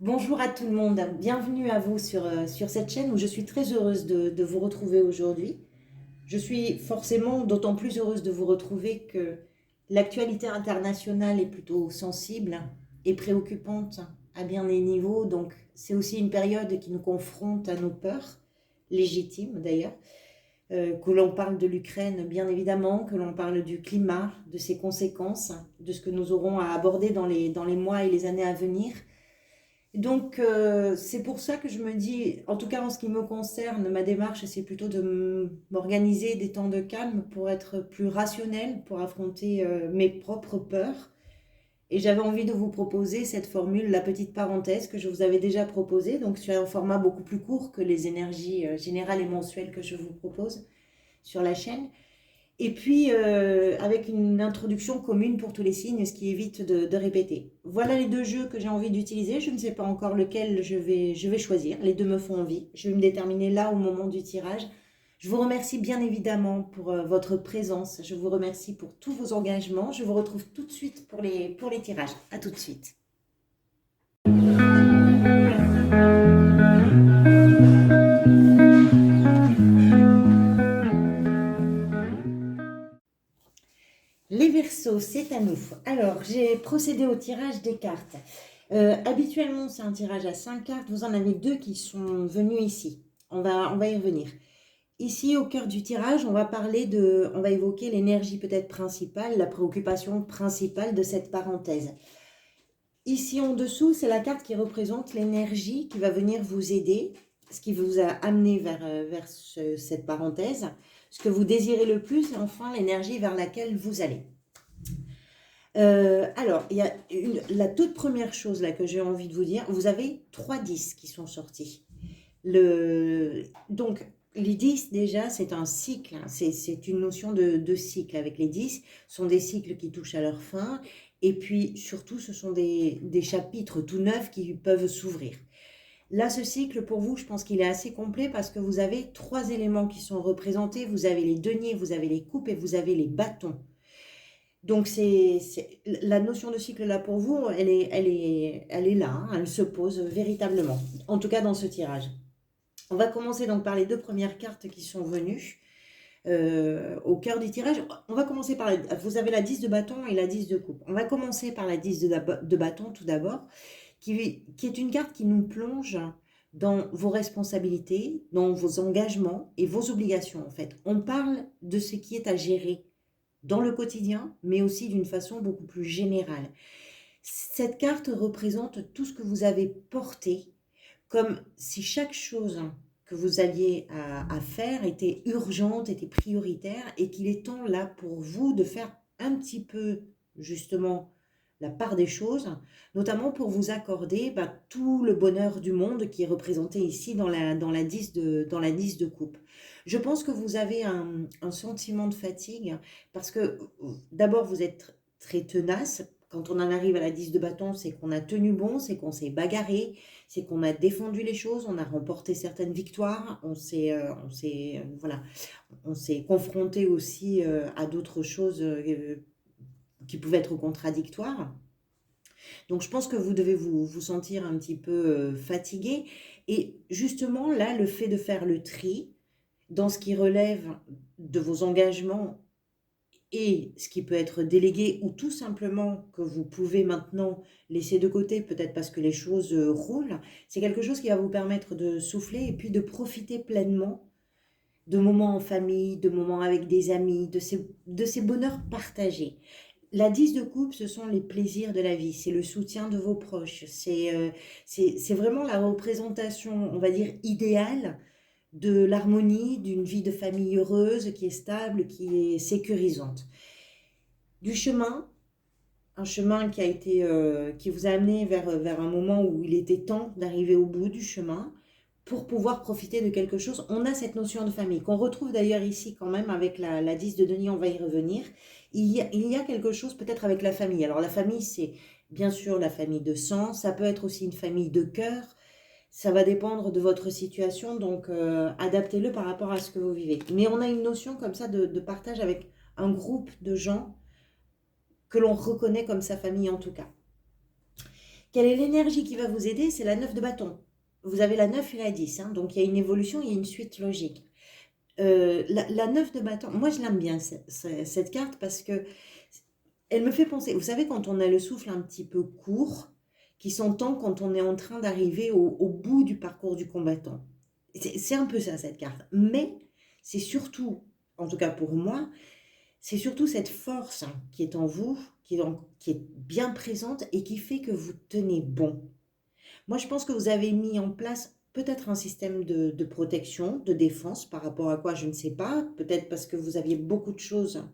Bonjour à tout le monde, bienvenue à vous sur cette chaîne où je suis très heureuse de vous retrouver aujourd'hui. Je suis forcément d'autant plus heureuse de vous retrouver que l'actualité internationale est plutôt sensible et préoccupante à bien des niveaux, donc c'est aussi une période qui nous confronte à nos peurs, légitimes d'ailleurs, que l'on parle de l'Ukraine bien évidemment, que l'on parle du climat, de ses conséquences, de ce que nous aurons à aborder dans les mois et les années à venir. Donc, c'est pour ça que je me dis, en tout cas en ce qui me concerne, ma démarche, c'est plutôt de m'organiser des temps de calme pour être plus rationnelle, pour affronter mes propres peurs. Et j'avais envie de vous proposer cette formule, la petite parenthèse que je vous avais déjà proposée, donc sur un format beaucoup plus court que les énergies générales et mensuelles que je vous propose sur la chaîne. Et puis, avec une introduction commune pour tous les signes, ce qui évite de répéter. Voilà les deux jeux que j'ai envie d'utiliser. Je ne sais pas encore lequel je vais choisir. Les deux me font envie. Je vais me déterminer là au moment du tirage. Je vous remercie bien évidemment pour votre présence. Je vous remercie pour tous vos engagements. Je vous retrouve tout de suite pour les tirages. À tout de suite. Les Verseaux, c'est à nous. Alors, j'ai procédé au tirage des cartes. Habituellement, c'est un tirage à 5 cartes. Vous en avez deux qui sont venus ici. On va y revenir. Ici, au cœur du tirage, on va évoquer l'énergie peut-être principale, la préoccupation principale de cette parenthèse. Ici en dessous, c'est la carte qui représente l'énergie qui va venir vous aider, ce qui vous a amené vers cette parenthèse, ce que vous désirez le plus, et enfin l'énergie vers laquelle vous allez. Alors, il y a la toute première chose là que j'ai envie de vous dire, vous avez 3 10 qui sont sortis. Donc, les 10 déjà, c'est un cycle, hein, c'est une notion de cycle avec les 10. Ce sont des cycles qui touchent à leur fin, et puis surtout, ce sont des chapitres tout neufs qui peuvent s'ouvrir. Là, ce cycle, pour vous, je pense qu'il est assez complet parce que vous avez 3 éléments qui sont représentés. Vous avez les deniers, vous avez les coupes et vous avez les bâtons. Donc, la notion de cycle là pour vous, elle est là, hein, elle se pose véritablement, en tout cas dans ce tirage. On va commencer donc par les deux premières cartes qui sont venues au cœur du tirage. On va commencer par vous avez la 10 de bâton et la 10 de coupe. On va commencer par la 10 de bâton tout d'abord, qui est une carte qui nous plonge dans vos responsabilités, dans vos engagements et vos obligations en fait. On parle de ce qui est à gérer dans le quotidien, mais aussi d'une façon beaucoup plus générale. Cette carte représente tout ce que vous avez porté, comme si chaque chose que vous alliez à faire était urgente, était prioritaire, et qu'il est temps là pour vous de faire un petit peu justement la part des choses, notamment pour vous accorder tout le bonheur du monde qui est représenté ici dans la 10 de coupe. Je pense que vous avez un sentiment de fatigue parce que d'abord vous êtes très tenace. Quand on en arrive à la 10 de bâton, c'est qu'on a tenu bon, c'est qu'on s'est bagarré, c'est qu'on a défendu les choses, on a remporté certaines victoires, voilà, on s'est confronté aussi à d'autres choses qui pouvaient être contradictoires. Donc je pense que vous devez vous sentir un petit peu fatigué. Et justement, là, le fait de faire le tri dans ce qui relève de vos engagements et ce qui peut être délégué ou tout simplement que vous pouvez maintenant laisser de côté, peut-être parce que les choses roulent, c'est quelque chose qui va vous permettre de souffler et puis de profiter pleinement de moments en famille, de moments avec des amis, de ces bonheurs partagés. La 10 de coupe, ce sont les plaisirs de la vie, c'est le soutien de vos proches, c'est vraiment la représentation, on va dire, idéale de l'harmonie, d'une vie de famille heureuse, qui est stable, qui est sécurisante. Du chemin, un chemin qui vous a amené vers un moment où il était temps d'arriver au bout du chemin pour pouvoir profiter de quelque chose. On a cette notion de famille qu'on retrouve d'ailleurs ici quand même avec la 10 de denier, on va y revenir. Il y a quelque chose peut-être avec la famille. Alors la famille, c'est bien sûr la famille de sang, ça peut être aussi une famille de cœur, ça va dépendre de votre situation, donc adaptez-le par rapport à ce que vous vivez. Mais on a une notion comme ça de partage avec un groupe de gens que l'on reconnaît comme sa famille en tout cas. Quelle est l'énergie qui va vous aider? C'est la 9 de bâton. Vous avez la 9 et la 10, hein, donc il y a une évolution, il y a une suite logique. La 9 de bâton, moi je l'aime bien cette carte parce que elle me fait penser, vous savez, quand on a le souffle un petit peu court, qui s'entend quand on est en train d'arriver au bout du parcours du combattant. C'est un peu ça, cette carte. Mais c'est surtout, en tout cas pour moi, c'est surtout cette force qui est en vous, qui est bien présente et qui fait que vous tenez bon. Moi, je pense que vous avez mis en place peut-être un système de protection, de défense, par rapport à quoi, je ne sais pas. Peut-être parce que vous aviez beaucoup de choses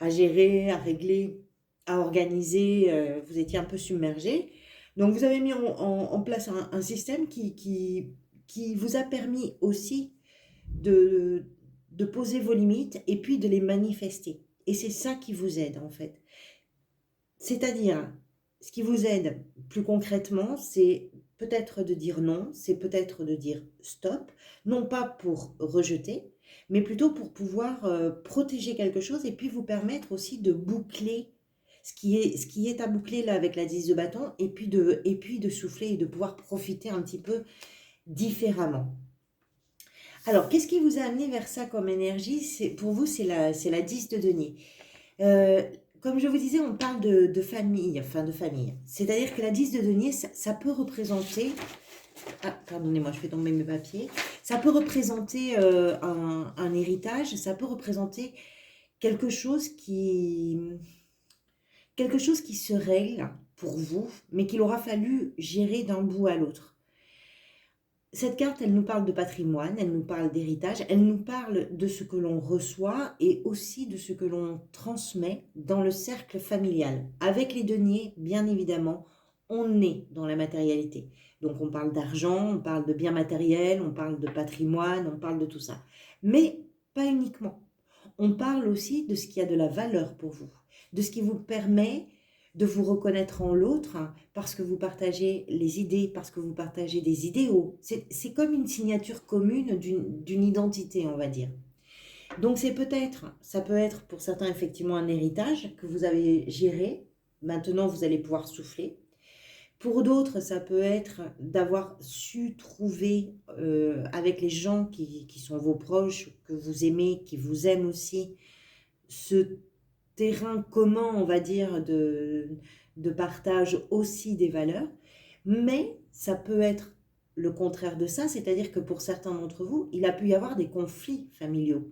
à gérer, à régler, à organiser, vous étiez un peu submergé. Donc, vous avez mis en place un système qui vous a permis aussi de, de poser vos limites et puis de les manifester. Et c'est ça qui vous aide, en fait. C'est-à-dire, ce qui vous aide plus concrètement, c'est peut-être de dire non, c'est peut-être de dire stop, non pas pour rejeter, mais plutôt pour pouvoir protéger quelque chose et puis vous permettre aussi de boucler ce qui est à boucler là avec la 10 de bâton et puis de souffler et de pouvoir profiter un petit peu différemment. Alors, qu'est-ce qui vous a amené vers ça comme énergie? Pour vous, c'est la 10 de denier. Euh, Comme je vous disais, on parle de famille, enfin de famille. C'est-à-dire que la 10 de denier, ça peut représenter... Ah, pardonnez-moi, je fais tomber mes papiers. Ça peut représenter un héritage, ça peut représenter quelque chose qui, quelque chose qui se règle pour vous, mais qu'il aura fallu gérer d'un bout à l'autre. Cette carte, elle nous parle de patrimoine, elle nous parle d'héritage, elle nous parle de ce que l'on reçoit et aussi de ce que l'on transmet dans le cercle familial. Avec les deniers, bien évidemment, on est dans la matérialité. Donc on parle d'argent, on parle de biens matériels, on parle de patrimoine, on parle de tout ça. Mais pas uniquement. On parle aussi de ce qui a de la valeur pour vous, de ce qui vous permet de vous reconnaître en l'autre parce que vous partagez les idées, parce que vous partagez des idéaux. C'est comme une signature commune d'une identité, on va dire. Donc ça peut être pour certains effectivement un héritage que vous avez géré. Maintenant, vous allez pouvoir souffler. Pour d'autres, ça peut être d'avoir su trouver avec les gens qui sont vos proches, que vous aimez, qui vous aiment aussi, ce terrain commun, on va dire, de partage aussi des valeurs. Mais ça peut être le contraire de ça, c'est-à-dire que pour certains d'entre vous, il a pu y avoir des conflits familiaux.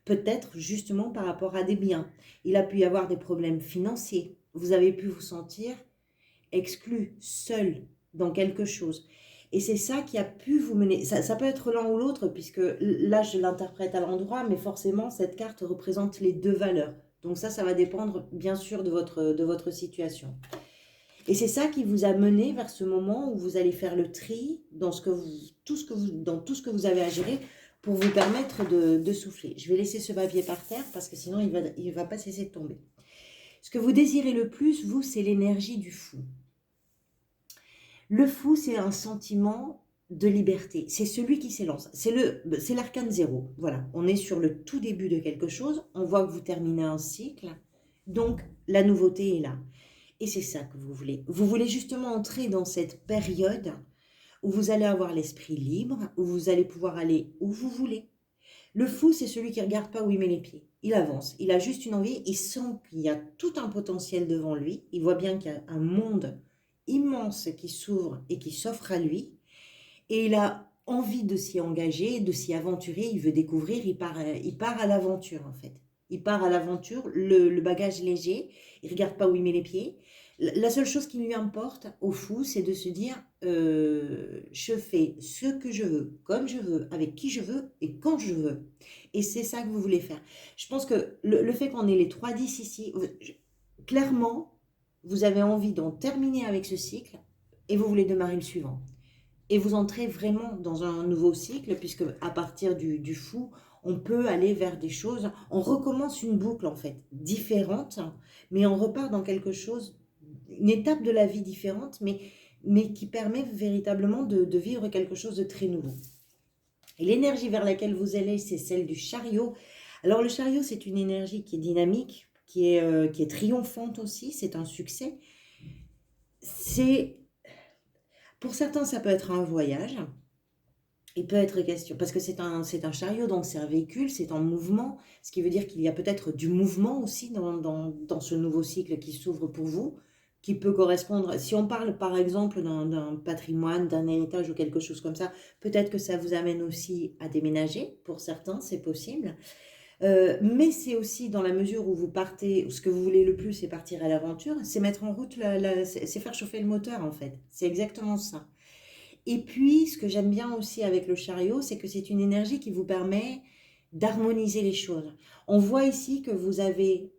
Peut-être justement par rapport à des biens. Il a pu y avoir des problèmes financiers. Vous avez pu vous sentir exclu, seul dans quelque chose. Et c'est ça qui a pu vous mener. Ça peut être l'un ou l'autre, puisque là, je l'interprète à l'endroit, mais forcément, cette carte représente les deux valeurs. Donc ça va dépendre bien sûr de votre situation. Et c'est ça qui vous a mené vers ce moment où vous allez faire le tri dans dans tout ce que vous avez à gérer pour vous permettre de souffler. Je vais laisser ce papier par terre parce que sinon il va pas cesser de tomber. Ce que vous désirez le plus, vous, c'est l'énergie du fou. Le fou, c'est un sentiment de liberté. C'est celui qui s'élance. C'est l'arcane zéro. Voilà, on est sur le tout début de quelque chose. On voit que vous terminez un cycle. Donc, la nouveauté est là. Et c'est ça que vous voulez. Vous voulez justement entrer dans cette période où vous allez avoir l'esprit libre, où vous allez pouvoir aller où vous voulez. Le fou, c'est celui qui ne regarde pas où il met les pieds. Il avance. Il a juste une envie. Il sent qu'il y a tout un potentiel devant lui. Il voit bien qu'il y a un monde immense qui s'ouvre et qui s'offre à lui. Et il a envie de s'y engager, de s'y aventurer. Il veut découvrir. Il part à l'aventure, en fait. Il part à l'aventure, le bagage léger. Il ne regarde pas où il met les pieds. La seule chose qui lui importe au fou, c'est de se dire je fais ce que je veux, comme je veux, avec qui je veux et quand je veux. Et c'est ça que vous voulez faire. Je pense que le fait qu'on ait les 3-10 ici, clairement, vous avez envie d'en terminer avec ce cycle et vous voulez démarrer le suivant. Et vous entrez vraiment dans un nouveau cycle, puisque à partir du fou, on peut aller vers des choses. On recommence une boucle en fait, différente, mais on repart dans quelque chose, une étape de la vie différente, mais qui permet véritablement de vivre quelque chose de très nouveau. Et l'énergie vers laquelle vous allez, c'est celle du chariot. Alors le chariot, c'est une énergie qui est dynamique, qui est triomphante aussi, c'est un succès. c'est, pour certains, ça peut être un voyage. Il peut être question, parce que c'est un chariot, donc c'est un véhicule, c'est en mouvement, ce qui veut dire qu'il y a peut-être du mouvement aussi dans ce nouveau cycle qui s'ouvre pour vous, qui peut correspondre, si on parle par exemple d'un patrimoine, d'un héritage ou quelque chose comme ça, peut-être que ça vous amène aussi à déménager, pour certains, c'est possible. Mais c'est aussi dans la mesure où vous partez, où ce que vous voulez le plus, c'est partir à l'aventure, c'est mettre en route, c'est faire chauffer le moteur en fait, c'est exactement ça. Et puis, ce que j'aime bien aussi avec le chariot, c'est que c'est une énergie qui vous permet d'harmoniser les choses. On voit ici que vous avez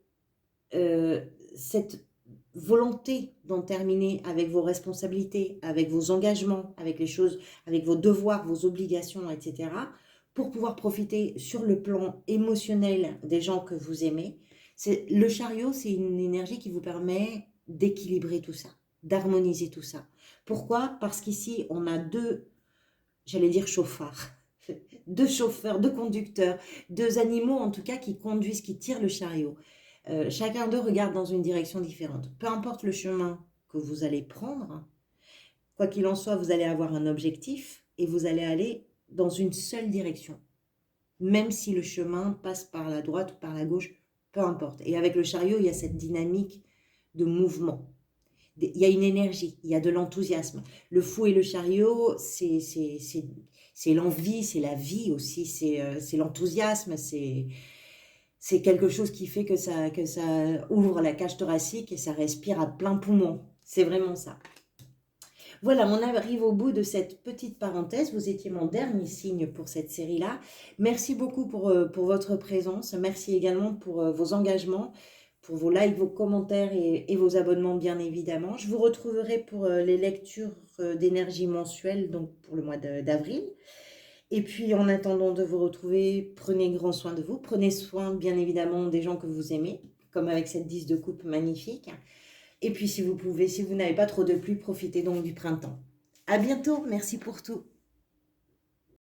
cette volonté d'en terminer avec vos responsabilités, avec vos engagements, avec les choses, avec vos devoirs, vos obligations, etc., pour pouvoir profiter sur le plan émotionnel des gens que vous aimez. Le chariot, c'est une énergie qui vous permet d'équilibrer tout ça, d'harmoniser tout ça. Pourquoi? Parce qu'ici, on a deux, j'allais dire chauffards, deux chauffeurs, deux conducteurs, deux animaux en tout cas qui conduisent, qui tirent le chariot. Chacun d'eux regarde dans une direction différente. Peu importe le chemin que vous allez prendre, quoi qu'il en soit, vous allez avoir un objectif et vous allez aller dans une seule direction. Même si le chemin passe par la droite ou par la gauche, peu importe. Et avec le chariot, il y a cette dynamique de mouvement. Il y a une énergie, il y a de l'enthousiasme. Le fou et le chariot, c'est l'envie, c'est la vie aussi, c'est l'enthousiasme, c'est quelque chose qui fait que ça ouvre la cage thoracique et ça respire à plein poumon. C'est vraiment ça. Voilà, on arrive au bout de cette petite parenthèse. Vous étiez mon dernier signe pour cette série-là. Merci beaucoup pour votre présence. Merci également pour vos engagements, pour vos likes, vos commentaires et vos abonnements, bien évidemment. Je vous retrouverai pour les lectures d'énergie mensuelle, donc pour le mois d'avril. Et puis, en attendant de vous retrouver, prenez grand soin de vous. Prenez soin, bien évidemment, des gens que vous aimez, comme avec cette 10 de coupe magnifique. Et puis, si vous pouvez, si vous n'avez pas trop de pluie, profitez donc du printemps. À bientôt, merci pour tout.